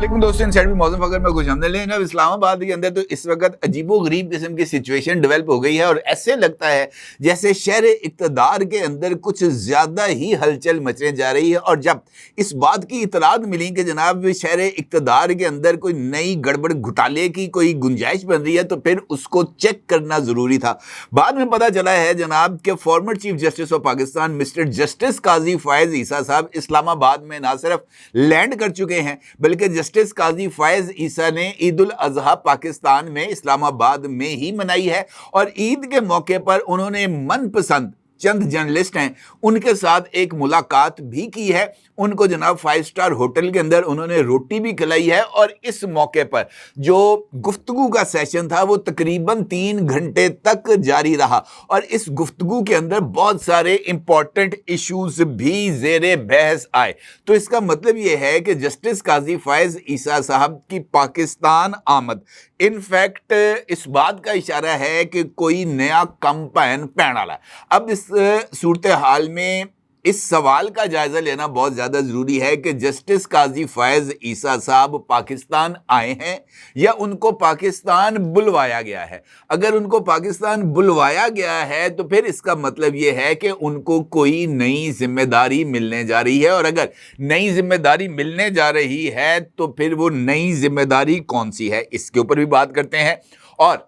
लेकिन दोस्तों इनसाइड भी मौसम फकर में खुश हमने लेकिन अब इस्लामाबाद के अंदर तो इस वक्त अजीबो गरीब किस्म की सिचुएशन डेवलप हो गई है और ऐसे लगता है जैसे शहर इक़्तिदार के अंदर कुछ ज्यादा ही हलचल मचने जा रही है। और जब इस बात की इतलात मिली कि जनाब शहर इक़्तिदार के अंदर कोई नई गड़बड़ घोटाले की कोई गुंजाइश बन रही है तो फिर उसको चेक करना जरूरी था। बाद में पता चला है जनाब के former chief justice of Pakistan mister justice Qazi Faez Isa साहब इस्लामाबाद में ना सिर्फ लैंड कर चुके हैं बल्कि जस्टिस काजी फैज ईसा ने ईद उल अजहा पाकिस्तान में इस्लामाबाद में ही मनाई है और ईद के मौके पर उन्होंने मनपसंद चंद जर्नलिस्ट हैं उनके साथ एक मुलाकात भी की है। उनको जनाब 5 स्टार होटल के अंदर उन्होंने रोटी भी खिलाई है और इस मौके पर जो गुफ्तगू का सेशन था वो तकरीबन 3 घंटे तक जारी रहा और इस गुफ्तगू के अंदर बहुत सारे इंपॉर्टेंट इश्यूज भी जेरे बहस आए। तो इसका मतलब ये है कि जस्टिस काजी फैज ईसा साहब की पाकिस्तान आमद इनफैक्ट इस बात का इशारा है कि कोई नया कंपेन पैण वाला। अब इस सूरत हाल में इस सवाल का जायजा लेना बहुत ज्यादा जरूरी है कि जस्टिस काजी फैज ईसा साहब पाकिस्तान आए हैं या उनको पाकिस्तान बुलवाया गया है। अगर उनको पाकिस्तान बुलवाया गया है तो फिर इसका मतलब यह है कि उनको कोई नई जिम्मेदारी मिलने जा रही है और अगर नई जिम्मेदारी मिलने जा रही है तो फिर वो नई जिम्मेदारी कौन सी है इसके ऊपर भी बात करते हैं। और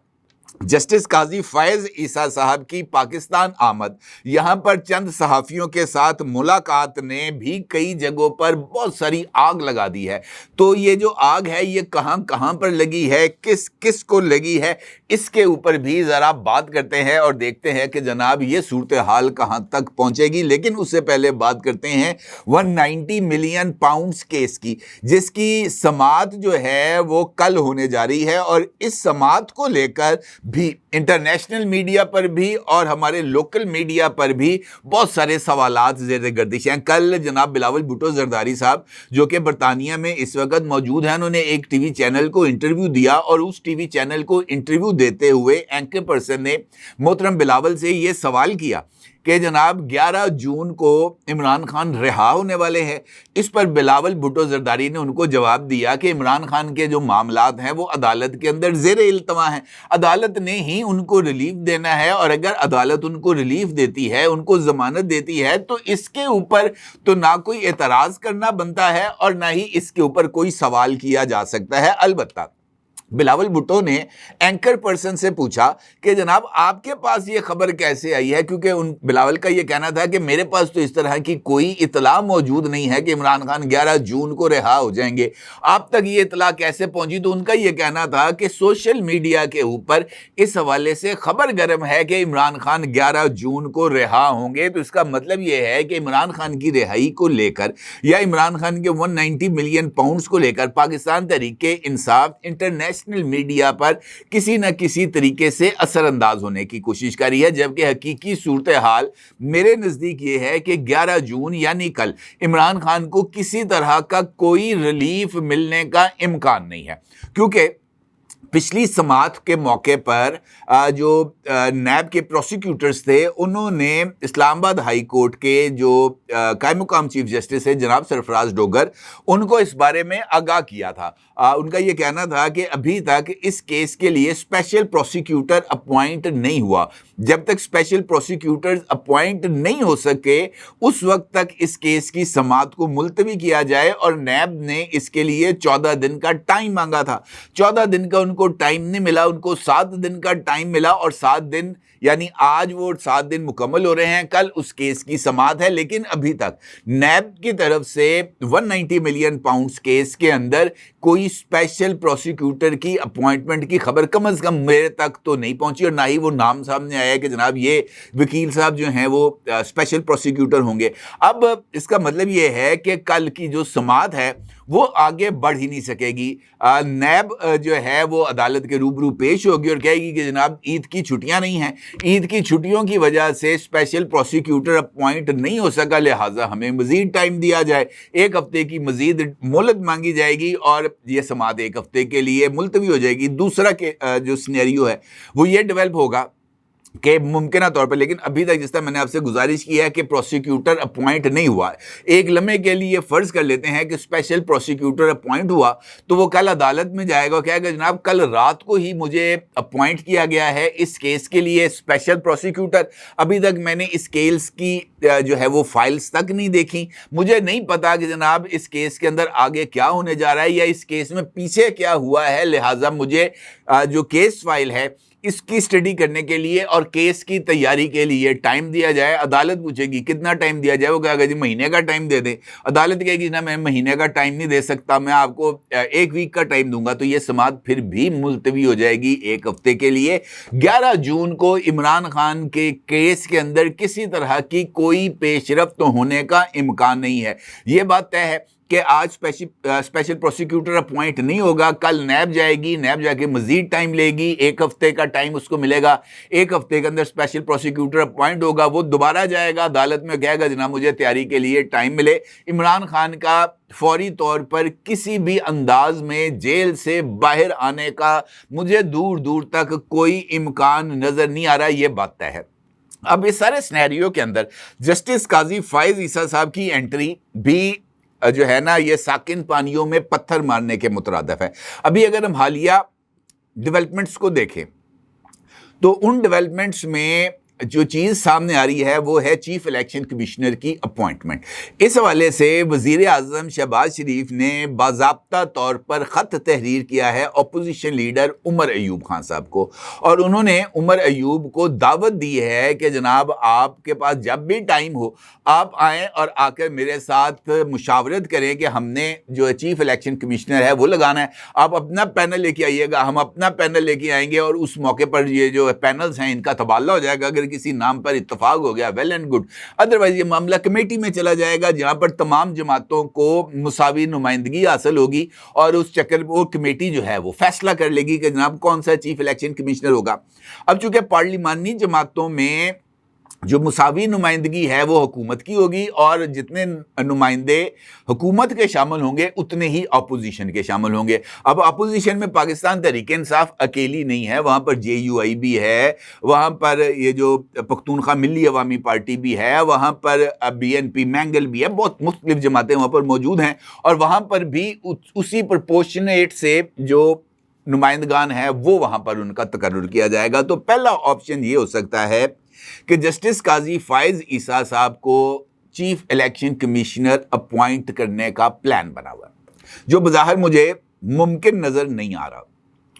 जस्टिस काजी फैज ईसा साहब की पाकिस्तान आमद यहां पर चंद सहाफियों के साथ मुलाकात ने भी कई जगहों पर बहुत सारी आग लगा दी है। तो ये जो आग है ये कहां कहां पर लगी है, किस किस को लगी है, इसके ऊपर भी जरा बात करते हैं और देखते हैं कि जनाब ये सूरत हाल कहां तक पहुंचेगी। लेकिन उससे पहले बात करते हैं 190 मिलियन पाउंड्स केस की, जिसकी समाअत जो है वो कल होने जा रही है और इस समाअत को लेकर भी इंटरनेशनल मीडिया पर भी और हमारे लोकल मीडिया पर भी बहुत सारे सवालात ज़ेर गर्दिश हैं। कल जनाब बिलावल भुट्टो जरदारी साहब जो कि बरतानिया में इस वक्त मौजूद हैं, उन्होंने एक टीवी चैनल को इंटरव्यू दिया और उस टीवी चैनल को इंटरव्यू देते हुए एंकर पर्सन ने मोहतरम बिलावल से ये सवाल किया कि जनाब 11 जून को इमरान खान रिहा होने वाले हैं। इस पर बिलावल भुट्टो जरदारी ने उनको जवाब दिया कि इमरान खान के जो मामलात हैं वो अदालत के अंदर ज़ेर इल्तवा हैं, अदालत ने ही उनको रिलीफ देना है और अगर अदालत उनको रिलीफ देती है, उनको जमानत देती है तो इसके ऊपर तो ना कोई एतराज़ करना बनता है और ना ही इसके ऊपर कोई सवाल किया जा सकता है। अलबत्ता बिलावल भुट्टो ने एंकर पर्सन से पूछा कि जनाब आपके पास ये खबर कैसे आई है, क्योंकि उन बिलावल का ये कहना था कि मेरे पास तो इस तरह की कोई इतला मौजूद नहीं है कि इमरान खान 11 जून को रिहा हो जाएंगे, आप तक ये इतला कैसे पहुंची। तो उनका ये कहना था कि सोशल मीडिया के ऊपर इस हवाले से खबर गर्म है कि इमरान खान 11 जून को रिहा होंगे। तो इसका मतलब ये है कि इमरान खान की रिहाई को लेकर या इमरान खान के 190 मिलियन पाउंड्स को लेकर पाकिस्तान तहरीक-ए-इंसाफ इंटरनेशनल मीडिया पर किसी न किसी तरीके से असरअंदाज होने की कोशिश कर रही है, जबकि हकीकी सूरत हाल मेरे नजदीक ये है कि 11 जून यानी कल इमरान खान को किसी तरह का कोई रिलीफ मिलने का इम्कान नहीं है। क्योंकि पिछली समाअत के मौके पर जो नैब के प्रोसिक्यूटर्स थे उन्होंने इस्लामाबाद हाई कोर्ट के जो कायम मुकाम चीफ जस्टिस है जनाब सरफराज डोगर उनको इस बारे में आगाह किया था। उनका ये कहना था कि अभी तक इस केस के लिए स्पेशल प्रोसिक्यूटर अपॉइंट नहीं हुआ, जब तक स्पेशल प्रोसिक्यूटर्स अपॉइंट नहीं हो सके उस वक्त तक इस केस की समाअत को मुलतवी किया जाए और नैब ने इसके लिए 14 दिन का टाइम मांगा था। 14 दिन का उनको टाइम नहीं मिला, उनको 7 दिन का टाइम मिला और 7 दिन यानी आज वो 7 दिन मुकम्मल हो रहे हैं, कल उस केस की समाअत है। लेकिन अभी तक नैब की तरफ से 190 मिलियन पाउंड्स केस के अंदर कोई स्पेशल प्रोसिक्यूटर की अपॉइंटमेंट की खबर कम से कम मेरे तक तो नहीं पहुंची और ना ही वो नाम सामने आया कि जनाब ये वकील साहब जो हैं वो स्पेशल प्रोसिक्यूटर होंगे। अब इसका मतलब ये है कि कल की जो समाअत है वो आगे बढ़ ही नहीं सकेगी। नैब जो है वो अदालत के रूबरू पेश होगी और कहेगी कि जनाब ईद की छुट्टियां नहीं हैं, ईद की छुट्टियों की वजह से स्पेशल प्रोसिक्यूटर अपॉइंट नहीं हो सका, लिहाजा हमें मजीद टाइम दिया जाए। 1 हफ्ते की मजीद मोहलत मांगी जाएगी और ये समाअत 1 हफ्ते के लिए मुलतवी हो जाएगी। दूसरा के जो सिनेरियो है वो ये डेवलप होगा कि मुमकिन तौर पर, लेकिन अभी तक जिस तरह मैंने आपसे गुजारिश की है कि प्रोसिक्यूटर अपॉइंट नहीं हुआ है, एक लम्हे के लिए फ़र्ज़ कर लेते हैं कि स्पेशल प्रोसिक्यूटर अपॉइंट हुआ, तो वो कल अदालत में जाएगा और कहेगा जनाब कल रात को ही मुझे अपॉइंट किया गया है इस केस के लिए स्पेशल प्रोसिक्यूटर, अभी तक मैंने इस केस की जो है वो फाइल्स तक नहीं देखी, मुझे नहीं पता कि जनाब इस केस के अंदर आगे क्या होने जा रहा है या इस केस में पीछे क्या हुआ है, लिहाजा मुझे जो केस फाइल है इसकी स्टडी करने के लिए और केस की तैयारी के लिए टाइम दिया जाए। अदालत पूछेगी कितना टाइम दिया जाए, वो कहेगा जी महीने का टाइम दे दें। अदालत कहेगी ना मैं महीने का टाइम नहीं दे सकता, मैं आपको 1 वीक का टाइम दूंगा, तो ये समाअत फिर भी मुलतवी हो जाएगी 1 हफ्ते के लिए। 11 जून को इमरान खान के केस के अंदर किसी तरह की कोई पेशरफ्त होने का इम्कान नहीं है। ये बात तय है कि आज स्पेशल प्रोसिक्यूटर अपॉइंट नहीं होगा, कल नैब जाएगी, नैब जाके मजीद टाइम लेगी, 1 हफ्ते का टाइम उसको मिलेगा, 1 हफ्ते के अंदर स्पेशल प्रोसिक्यूटर अपॉइंट होगा, वो दोबारा जाएगा अदालत में, कहेगा जनाब मुझे तैयारी के लिए टाइम मिले। इमरान खान का फौरी तौर पर किसी भी अंदाज में जेल से बाहर आने का मुझे दूर दूर तक कोई इम्कान नजर नहीं आ रहा, ये बात तय है। अब इस सारे सिनेरियो के अंदर जस्टिस काजी फायज ईसा साहब की एंट्री भी जो है ना ये साकिन पानियों में पत्थर मारने के मुतरादिफ है। अभी अगर हम हालिया डेवलपमेंट्स को देखें तो उन डेवलपमेंट्स में जो चीज़ सामने आ रही है वो है चीफ इलेक्शन कमिश्नर की अपॉइंटमेंट। इस हवाले से वज़ीर आज़म शहबाज शरीफ ने बाज़ाब्ता तौर पर ख़त तहरीर किया है अपोजिशन लीडर उमर अयूब खान साहब को, और उन्होंने उमर अयूब को दावत दी है कि जनाब आपके पास जब भी टाइम हो आप आएँ और आकर मेरे साथ मुशावरत करें कि हमने जो चीफ इलेक्शन कमिश्नर है वो लगाना है, आप अपना पैनल लेके आइएगा, हम अपना पैनल लेके आएंगे और उस मौके पर ये जो पैनल्स हैं इनका तबादला हो जाएगा। अगर किसी नाम पर इत्तफाक हो गया वेल एंड गुड, अदरवाइज ये मामला कमेटी में चला जाएगा जहां पर तमाम जमातों को मुसावी नुमाइंदगी हासिल होगी और उस चक्कर वो कमेटी जो है वो फैसला कर लेगी कि जनाब कौन सा चीफ इलेक्शन कमिश्नर होगा। अब चूंकि पार्लिमानी जमातों में जो मुसावी नुमाइंदगी है वो हुकूमत की होगी और जितने नुमाइंदे हुकूमत के शामिल होंगे उतने ही अपोजिशन के शामिल होंगे। अब अपोजिशन में पाकिस्तान तहरीक इंसाफ अकेली नहीं है, वहाँ पर JUI भी है, वहाँ पर ये जो पख्तूनख्वा मिली अवामी पार्टी भी है, वहाँ पर BNP मैंगल भी है, बहुत मुख्तलिफ जमातें वहाँ पर मौजूद हैं और वहाँ पर भी उसी प्रपोर्शनेट से जो नुमाइंदगान है वो वहाँ पर उनका तकर्रुर किया जाएगा। तो पहला ऑप्शन ये हो सकता है कि जस्टिस काजी फायज ईसा साहब को चीफ इलेक्शन कमिश्नर अपॉइंट करने का प्लान बना हुआ है, जो बज़ाहिर मुझे मुमकिन नज़र नहीं आ रहा।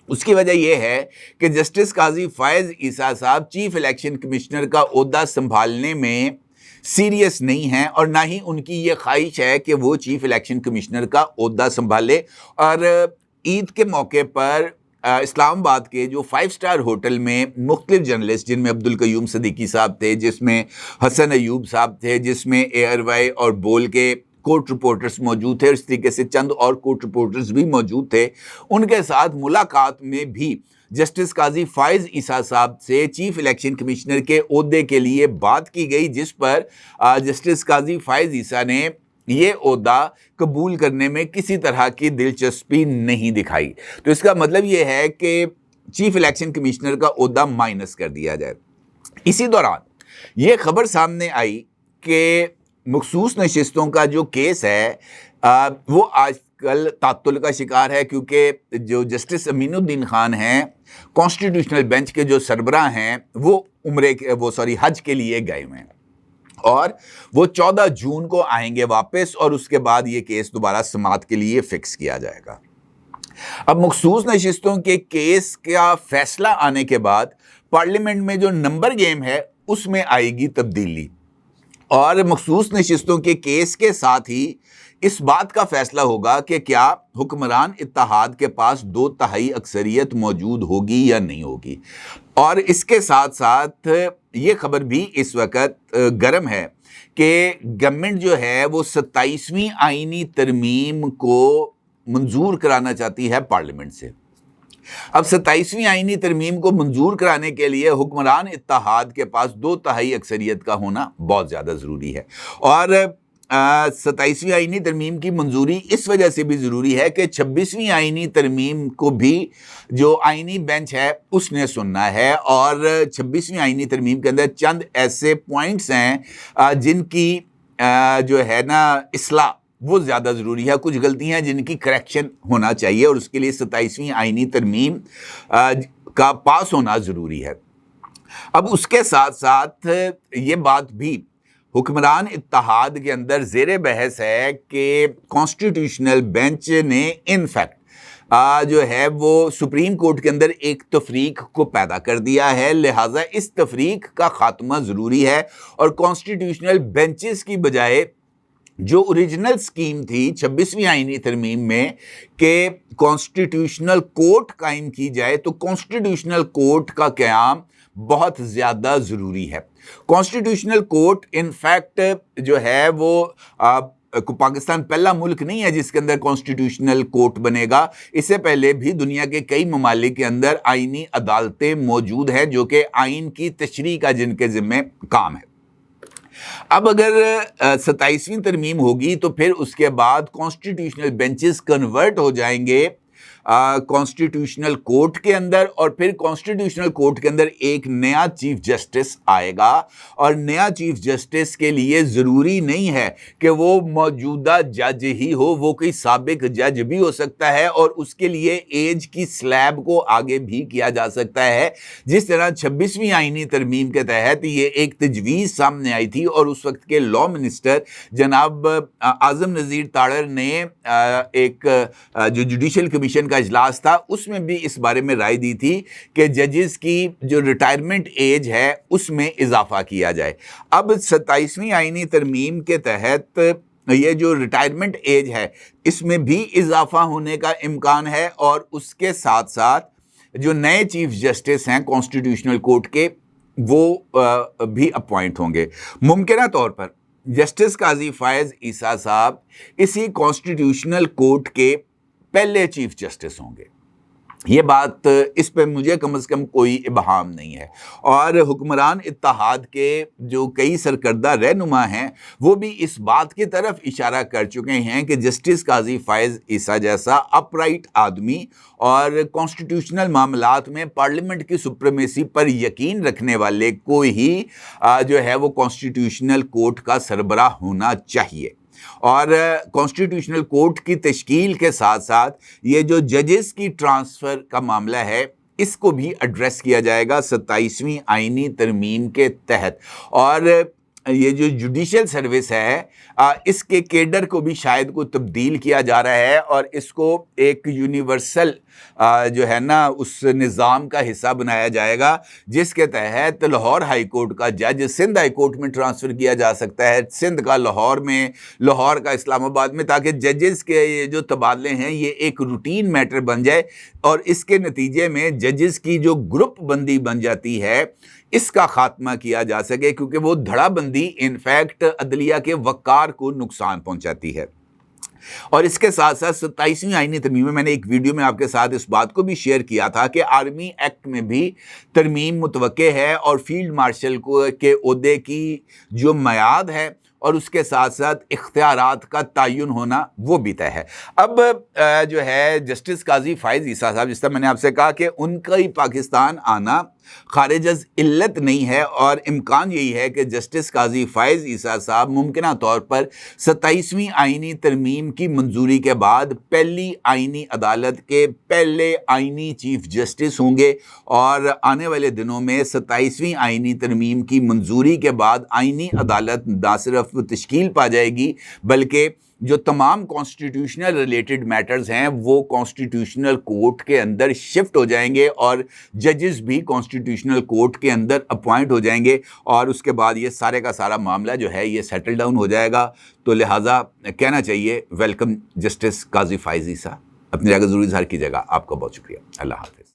उसकी वजह यह है कि जस्टिस काजी फायज ईसा साहब चीफ इलेक्शन कमिश्नर का ओहदा संभालने में सीरियस नहीं हैं और ना ही उनकी ये ख्वाहिश है कि वो चीफ इलेक्शन कमिश्नर का ओहदा संभाले। और ईद के मौके पर इस्लामाबाद के जो 5 स्टार होटल में मुख्तलिफ जर्नलिस्ट, जिनमें अब्दुल कयूम सदीकी साहब थे, जिसमें हसन अयूब साहब थे, जिसमें ARY और बोल के कोर्ट रिपोर्टर्स मौजूद थे, इस तरीके से चंद और कोर्ट रिपोर्टर्स भी मौजूद थे, उनके साथ मुलाकात में भी जस्टिस काजी फायज ईसा साहब से चीफ इलेक्शन कमिश्नर के ओहदे के लिए बात की गई, जिस पर जस्टिस काजी फायज ईसा ने ये ओहदा कबूल करने में किसी तरह की दिलचस्पी नहीं दिखाई। तो इसका मतलब ये है कि चीफ इलेक्शन कमिश्नर का ओहदा माइनस कर दिया जाए। इसी दौरान ये खबर सामने आई कि मखसूस नशिस्तों का जो केस है वो आजकल तातुल का शिकार है, क्योंकि जो जस्टिस अमीनुद्दीन खान हैं कॉन्स्टिट्यूशनल बेंच के जो सरबराह हैं वो हज के लिए गए हुए हैं और वो 14 जून को आएंगे वापस और उसके बाद ये केस दोबारा समाअत के लिए फिक्स किया जाएगा। अब मखसूस नशिस्तों के केस का फैसला आने के बाद पार्लियामेंट में जो नंबर गेम है उसमें आएगी तब्दीली और मखसूस नशिस्तों के केस के साथ ही इस बात का फैसला होगा कि क्या हुक्मरान इत्तेहाद के पास 2/3 अक्सरियत मौजूद होगी या नहीं होगी। और इसके साथ साथ ये खबर भी इस वक्त गर्म है कि गवर्नमेंट जो है वो 27वीं आईनी तरमीम को मंजूर कराना चाहती है पार्लियामेंट से। अब 27वीं आईनी तरमीम को मंजूर कराने के लिए हुक्मरान इत्तेहाद के पास 2/3 अक्सरियत का होना बहुत ज़्यादा ज़रूरी है और 27वीं आईनी तरमीम की मंजूरी इस वजह से भी ज़रूरी है कि 26वीं आईनी तरमीम को भी जो आईनी बेंच है उसने सुनना है, और 26वीं आईनी तरमीम के अंदर चंद ऐसे पॉइंट्स हैं जिनकी जो है ना इस्लाह वो ज़्यादा ज़रूरी है, कुछ गलतियां जिनकी करेक्शन होना चाहिए, और उसके लिए 27वीं आईनी तरमीम का पास होना ज़रूरी है। अब उसके साथ साथ ये बात भी हुक्मरान इत्तेहाद के अंदर ज़ेरे बहस है कि कॉन्स्टिट्यूशनल बेंच ने इनफैक्ट जो है वो सुप्रीम कोर्ट के अंदर एक तफरीक को पैदा कर दिया है, लिहाजा इस तफरीक का खात्मा ज़रूरी है, और कॉन्स्टिट्यूशनल बेंचेस की बजाय जो ओरिजिनल स्कीम थी 26वीं आईनी तरमीम में कि कॉन्स्टिट्यूशनल कोर्ट कायम की जाए, तो कॉन्स्टिट्यूशनल कोर्ट का क़याम बहुत ज़्यादा ज़रूरी है। कॉन्स्टिट्यूशनल कोर्ट इनफैक्ट जो है वो पाकिस्तान पहला मुल्क नहीं है जिसके अंदर कॉन्स्टिट्यूशनल कोर्ट बनेगा। इससे पहले भी दुनिया के कई ममालिक के अंदर आईनी अदालतें मौजूद हैं जो कि आइन की तशरीह का जिनके ज़िम्मे काम है। अब अगर 27वीं तरमीम होगी तो फिर उसके बाद कॉन्स्टिट्यूशनल बेंचेस कन्वर्ट हो जाएंगे कॉन्स्टिट्यूशनल कोर्ट के अंदर, और फिर कॉन्स्टिट्यूशनल कोर्ट के अंदर एक नया चीफ जस्टिस आएगा, और नया चीफ जस्टिस के लिए ज़रूरी नहीं है कि वो मौजूदा जज ही हो, वो कोई साबिक जज भी हो सकता है, और उसके लिए एज की स्लैब को आगे भी किया जा सकता है। जिस तरह 26वीं आईनी तरमीम के तहत ये एक तजवीज़ सामने आई थी, और उस वक्त के लॉ मिनिस्टर जनाब आज़म नज़ीर ताड़र ने एक जो जुडिशल कमीशन का इजलास था उसमें भी इस बारे में राय दी थी कि जजेस की जो रिटायरमेंट एज है उसमें इजाफा किया जाए। अब 27वीं आईनी तरमीम के तहत ये जो रिटायरमेंट एज है इसमें भी इजाफा होने का इम्कान है, और उसके साथ साथ जो नए चीफ जस्टिस हैं कॉन्स्टिट्यूशनल कोर्ट के वो भी अपॉइंट होंगे। मुमकिन तौर पर जस्टिस काजी फायज़ ईसा साहब इसी कॉन्स्टिट्यूशनल कोर्ट के पहले चीफ जस्टिस होंगे। ये बात इस पे मुझे कम से कम कोई इबहाम नहीं है, और हुक्मरान इत्तेहाद के जो कई सरकर्दा रहनुमा हैं वो भी इस बात की तरफ इशारा कर चुके हैं कि जस्टिस काजी फायज़ ईसा जैसा अपराइट आदमी और कॉन्स्टिट्यूशनल मामलात में पार्लियामेंट की सुप्रीमेसी पर यकीन रखने वाले को ही जो है वो कॉन्स्टिट्यूशनल कोर्ट का सरबराह होना चाहिए। और कॉन्स्टिट्यूशनल कोर्ट की तश्कील के साथ साथ ये जो जजेस की ट्रांसफ़र का मामला है इसको भी एड्रेस किया जाएगा 27वीं आईनी तरमीम के तहत। और ये जो जुडिशल सर्विस है इसके केडर को भी शायद को तब्दील किया जा रहा है, और इसको एक यूनिवर्सल जो है ना उस निज़ाम का हिस्सा बनाया जाएगा जिसके तहत लाहौर हाई कोर्ट का जज सिंध हाई कोर्ट में ट्रांसफ़र किया जा सकता है, सिंध का लाहौर में, लाहौर का इस्लामाबाद में, ताकि जजेस के ये जो तबादले हैं ये एक रूटीन मैटर बन जाए, और इसके नतीजे में जजेस की जो ग्रुप बंदी बन जाती है इसका खात्मा किया जा सके, क्योंकि वो धड़ाबंदी इनफैक्ट अदलिया के वक़ार को नुकसान पहुंचाती है। और इसके साथ साथ 27वीं आईनी तरमीम में मैंने एक वीडियो में आपके साथ इस बात को भी शेयर किया था कि आर्मी एक्ट में भी तरमीम मुतवक्के है, और फील्ड मार्शल को के ओहदे की जो मियाद है और उसके साथ साथ इख्तियारात का तयन होना वो भी तय है। अब जो है जस्टिस काजी फायज़ ईसा साहब, जिस तरह मैंने आपसे कहा कि उनका ही पाकिस्तान आना खारिज इल्लत नहीं है, और इम्कान यही है कि जस्टिस काजी फायज़ ईसा साहब मुमकिन तौर पर 27वीं आईनी तरमीम की मंजूरी के बाद पहली आईनी अदालत के पहले आईनी चीफ जस्टिस होंगे, और आने वाले दिनों में 27वीं आईनी तरमीम की मंजूरी के बाद आईनी अदालत ना सिर्फ तश्कील पा जाएगी बल्कि जो तमाम कॉन्स्टिट्यूशनल रिलेटेड मैटर्स हैं वो कॉन्स्टिट्यूशनल कोर्ट के अंदर शिफ्ट हो जाएंगे, और जजेस भी कॉन्स्टिट्यूशनल कोर्ट के अंदर अपॉइंट हो जाएंगे, और उसके बाद ये सारे का सारा मामला जो है ये सेटल डाउन हो जाएगा। तो लिहाजा कहना चाहिए वेलकम जस्टिस काजी फायज़ ईसा, अपनी जगह ज़रूर इज़हार कीजिएगा। आपका बहुत शुक्रिया। अल्लाह हाफ़िज़।